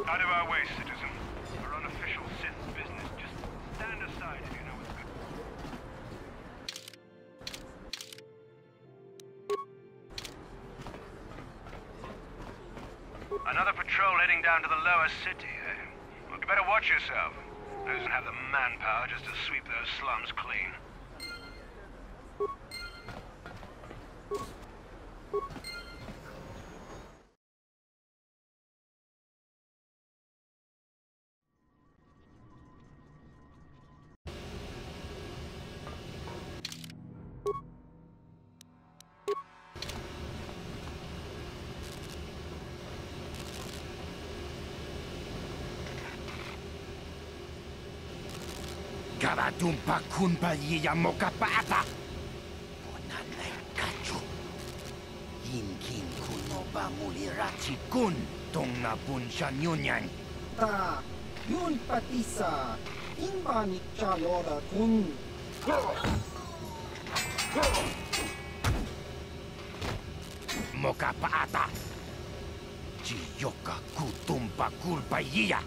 Out of our way, citizen. We're on official Sith business. Just stand aside if you know what's good. Another patrol heading down to the lower city, eh? Well, you better watch yourself. Doesn't have the manpower just to sweep those slums clean. Karatumpa kunpa yiya mokapata. Ponanay kachu. Yinkin kuno ba mulirachi kun tong napun siya nyunyan. Ta, yun patisa. Imbani chalora kun. Mokapata. Ji yoka kutumpa kulpaiya.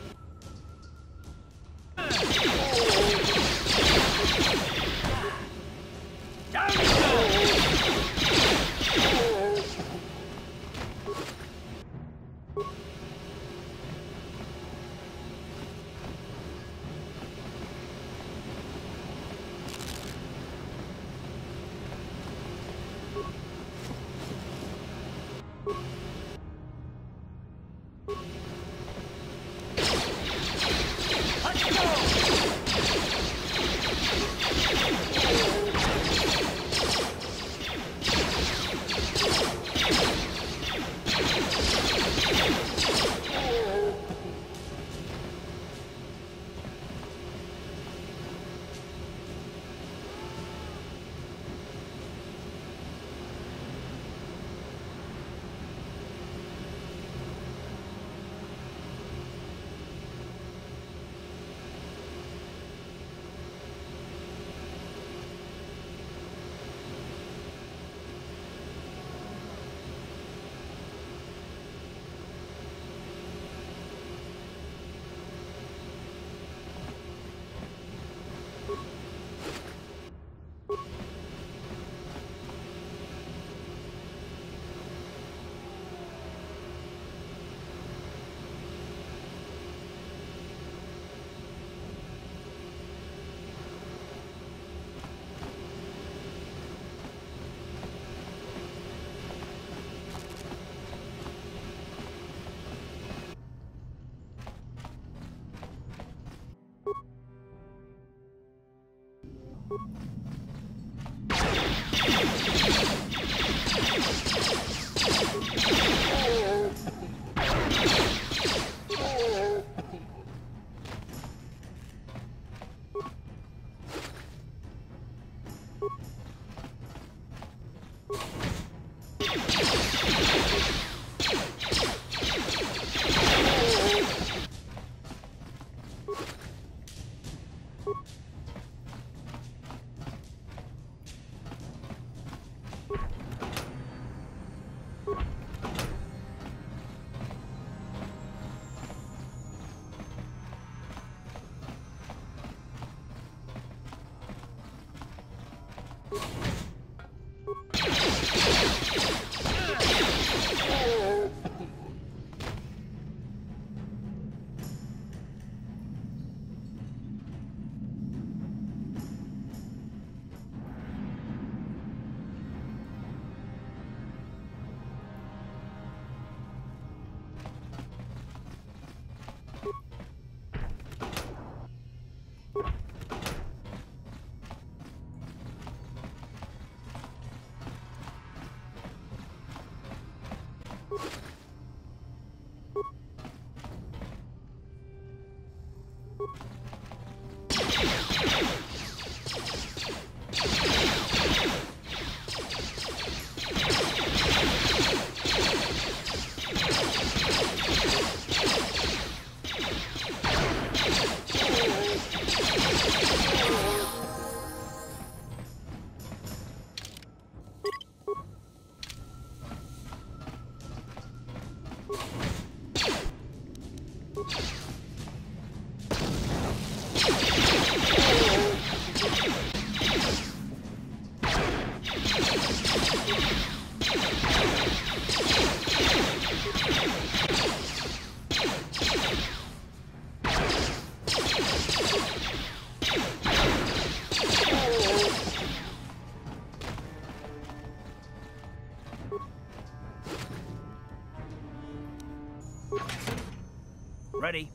Ready.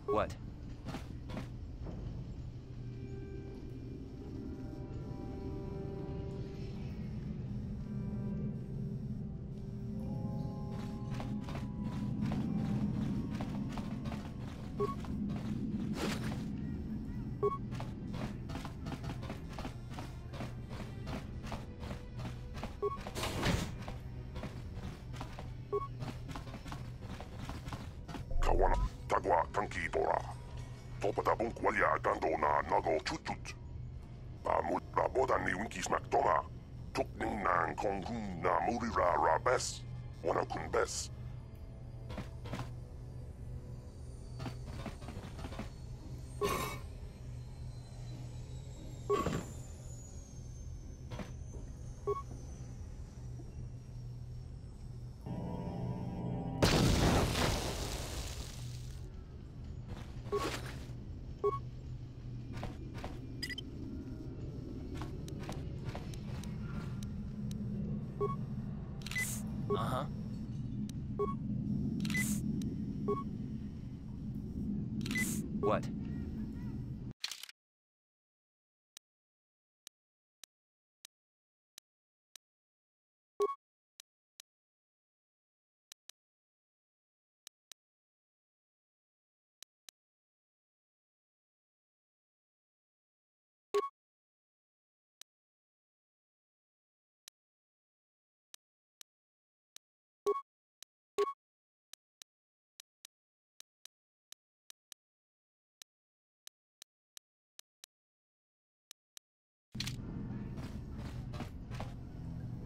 What? Kawana tagwa tanki bora. Topata bunkualia dando na nago chutut. Ba bodan ni unki smak tonga. Tukning nan kong hun na murira ra bes. Wana kun bes. Uh-huh. What?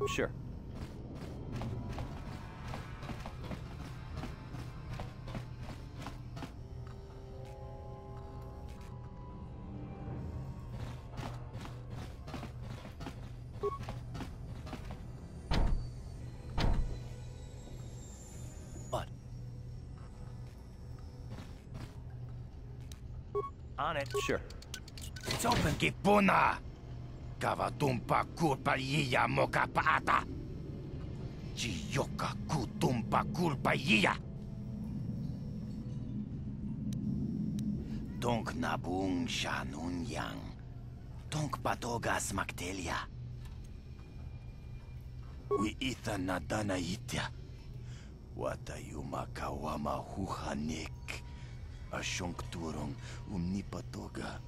Sure. What? On it. Sure. It's open. Kipuna! Kavatumpa kulpa yiya moka paata. Chiyoka kutumpa kulpa yiya. Tonk nabung shanun yang. Tonk patogas maktelia. We itha nadana itya. Watayuma kawama huhanik. Ashonk turong umnipatoga.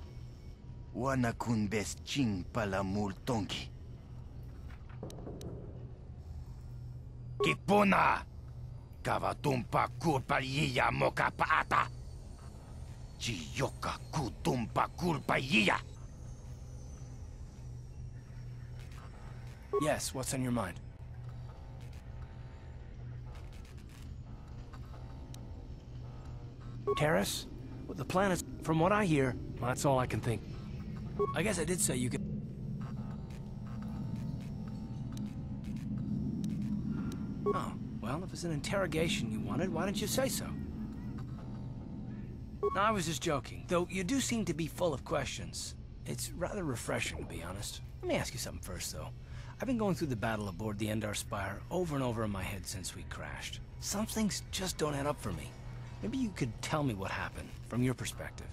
Wana kun bes ching pala multonki. Kipuna! Kavatumpa kulpa yiya moka paata. Chiyoka kutumpa kulpa yiya. Yes, what's on your mind? Terrace? Well, the planet's... From what I hear, that's all I can think. I guess I did say you could... Oh, well, if it's an interrogation you wanted, why didn't you say so? No, I was just joking. Though you do seem to be full of questions. It's rather refreshing, to be honest. Let me ask you something first, though. I've been going through the battle aboard the Endar Spire over and over in my head since we crashed. Some things just don't add up for me. Maybe you could tell me what happened, from your perspective.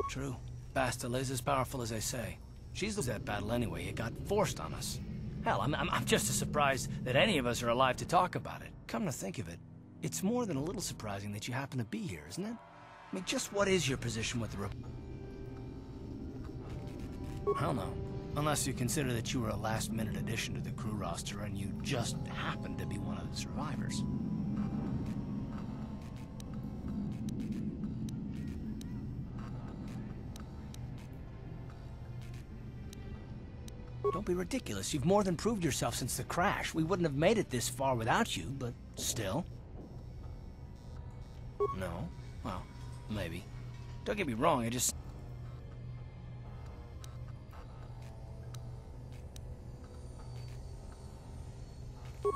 True. Bastila is as powerful as they say. She's losing that battle anyway. It got forced on us. Hell, I'm just as surprised that any of us are alive to talk about it. Come to think of it, it's more than a little surprising that you happen to be here, isn't it? I mean, just what is your position with the I don't know. Unless you consider that you were a last-minute addition to the crew roster and you just happened to be one of the survivors. Don't be ridiculous. You've more than proved yourself since the crash. We wouldn't have made it this far without you, but still. No? Well, maybe. Don't get me wrong, I just...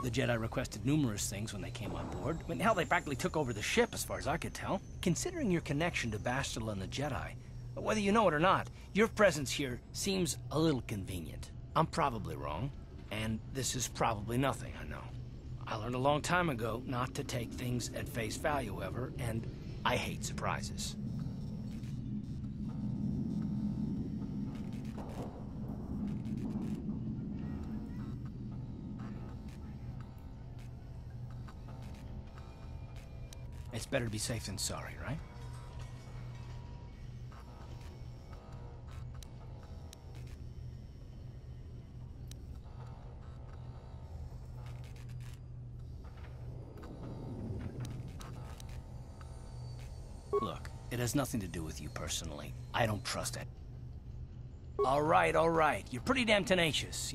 The Jedi requested numerous things when they came on board. I mean, hell, they practically took over the ship, as far as I could tell. Considering your connection to Bastila and the Jedi, whether you know it or not, your presence here seems a little convenient. I'm probably wrong, and this is probably nothing, I know. I learned a long time ago not to take things at face value ever, and I hate surprises. It's better to be safe than sorry, right? It has nothing to do with you personally. I don't trust it. All right, all right. You're pretty damn tenacious.